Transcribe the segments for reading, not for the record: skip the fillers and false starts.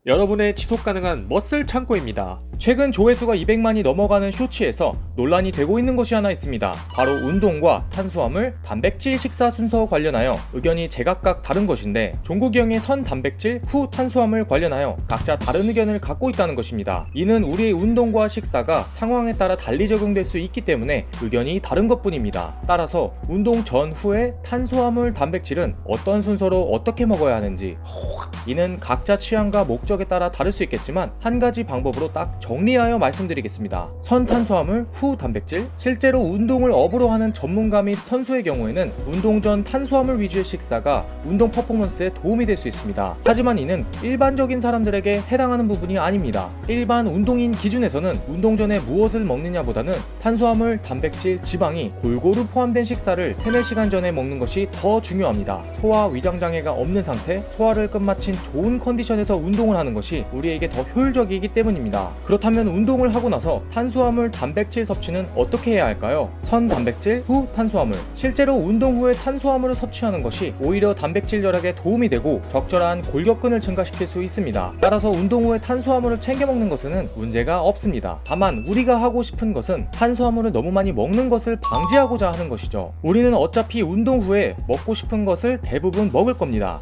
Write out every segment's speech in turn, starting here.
여러분의 지속 가능한 머슬 창고입니다. 최근 조회수가 200만이 넘어가는 쇼츠에서 논란이 되고 있는 것이 하나 있습니다. 바로 운동과 탄수화물, 단백질 식사 순서 관련하여 의견이 제각각 다른 것인데, 종국이 형의 선 단백질, 후 탄수화물 관련하여 각자 다른 의견을 갖고 있다는 것입니다. 이는 우리의 운동과 식사가 상황에 따라 달리 적용될 수 있기 때문에 의견이 다른 것뿐입니다. 따라서 운동 전 후에 탄수화물, 단백질은 어떤 순서로 어떻게 먹어야 하는지, 이는 각자 취향과 목적에 따라 다를 수 있겠지만 한 가지 방법으로 딱 정리하여 말씀드리겠습니다. 선 탄수화물, 후 단백질. 실제로 운동을 업으로 하는 전문가 및 선수의 경우에는 운동 전 탄수화물 위주의 식사가 운동 퍼포먼스에 도움이 될 수 있습니다. 하지만 이는 일반적인 사람들에게 해당하는 부분이 아닙니다. 일반 운동인 기준에서는 운동 전에 무엇을 먹느냐보다는 탄수화물, 단백질, 지방이 골고루 포함된 식사를 3-4시간 전에 먹는 것이 더 중요합니다. 소화 위장 장애가 없는 상태, 소화를 끝마친 좋은 컨디션에서 운동을 하는 것이 우리에게 더 효율적이기 때문입니다. 그렇다면 운동을 하고 나서 탄수화물, 단백질 섭취는 어떻게 해야 할까요? 선 단백질, 후 탄수화물. 실제로 운동 후에 탄수화물을 섭취하는 것이 오히려 단백질 절약에 도움이 되고 적절한 골격근을 증가시킬 수 있습니다. 따라서 운동 후에 탄수화물을 챙겨 먹는 것에는 문제가 없습니다. 다만 우리가 하고 싶은 것은 탄수화물을 너무 많이 먹는 것을 방지하고자 하는 것이죠. 우리는 어차피 운동 후에 먹고 싶은 것을 대부분 먹을 겁니다.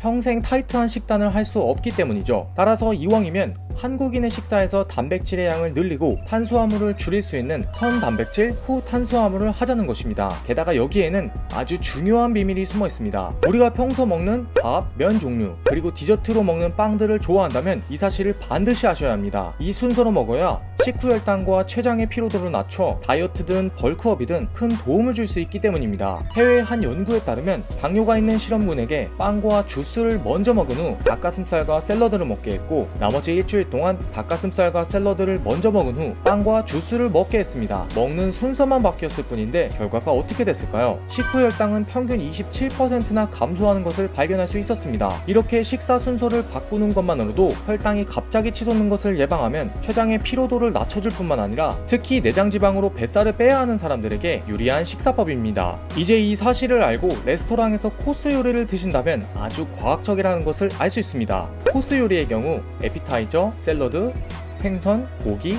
평생 타이트한 식단을 할 수 없기 때문이죠. 따라서 이왕이면 한국인의 식사에서 단백질의 양을 늘리고 탄수화물을 줄일 수 있는 선 단백질, 후 탄수화물을 하자는 것입니다. 게다가 여기에는 아주 중요한 비밀이 숨어 있습니다. 우리가 평소 먹는 밥, 면 종류, 그리고 디저트로 먹는 빵들을 좋아한다면 이 사실을 반드시 아셔야 합니다. 이 순서로 먹어야 식후 혈당과 췌장의 피로도를 낮춰 다이어트든 벌크업이든 큰 도움을 줄 수 있기 때문입니다. 해외 한 연구에 따르면 당뇨가 있는 실험군에게 빵과 주스를 먼저 먹은 후 닭가슴살과 샐러드를 먹게 했고, 나머지 일주일 동안 닭가슴살과 샐러드를 먼저 먹은 후 빵과 주스를 먹게 했습니다. 먹는 순서만 바뀌었을 뿐인데 결과가 어떻게 됐을까요? 식후 혈당은 평균 27%나 감소하는 것을 발견할 수 있었습니다. 이렇게 식사 순서를 바꾸는 것만으로도 혈당이 갑자기 치솟는 것을 예방하면 췌장의 피로도를 낮춰줄 뿐만 아니라 특히 내장 지방으로 뱃살을 빼야 하는 사람들에게 유리한 식사법입니다. 이제 이 사실을 알고 레스토랑에서 코스 요리를 드신다면 아주 과학적이라는 것을 알 수 있습니다. 코스 요리의 경우 에피타이저, 샐러드, 생선, 고기,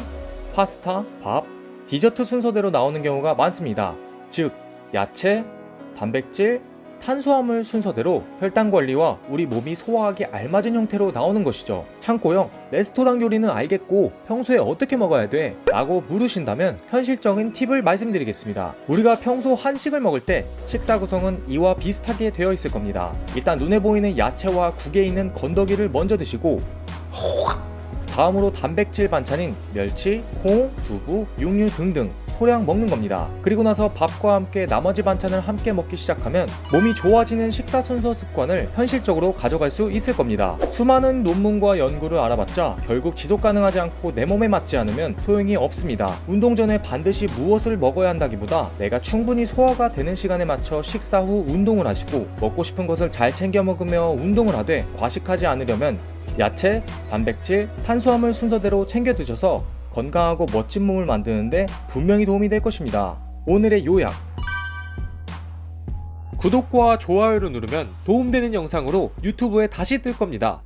파스타, 밥, 디저트 순서대로 나오는 경우가 많습니다. 즉, 야채, 단백질, 탄수화물 순서대로 혈당 관리와 우리 몸이 소화하기 알맞은 형태로 나오는 것이죠. 참고요, 레스토랑 요리는 알겠고 평소에 어떻게 먹어야 돼? 라고 물으신다면 현실적인 팁을 말씀드리겠습니다. 우리가 평소 한식을 먹을 때 식사 구성은 이와 비슷하게 되어 있을 겁니다. 일단 눈에 보이는 야채와 국에 있는 건더기를 먼저 드시고, 다음으로 단백질 반찬인 멸치, 콩, 두부, 육류 등등 소량 먹는 겁니다. 그리고 나서 밥과 함께 나머지 반찬을 함께 먹기 시작하면 몸이 좋아지는 식사 순서 습관을 현실적으로 가져갈 수 있을 겁니다. 수많은 논문과 연구를 알아봤자 결국 지속 가능하지 않고 내 몸에 맞지 않으면 소용이 없습니다. 운동 전에 반드시 무엇을 먹어야 한다기보다 내가 충분히 소화가 되는 시간에 맞춰 식사 후 운동을 하시고, 먹고 싶은 것을 잘 챙겨 먹으며 운동을 하되 과식하지 않으려면 야채, 단백질, 탄수화물 순서대로 챙겨 드셔서 건강하고 멋진 몸을 만드는데 분명히 도움이 될 것입니다. 오늘의 요약. 구독과 좋아요를 누르면 도움되는 영상으로 유튜브에 다시 뜰 겁니다.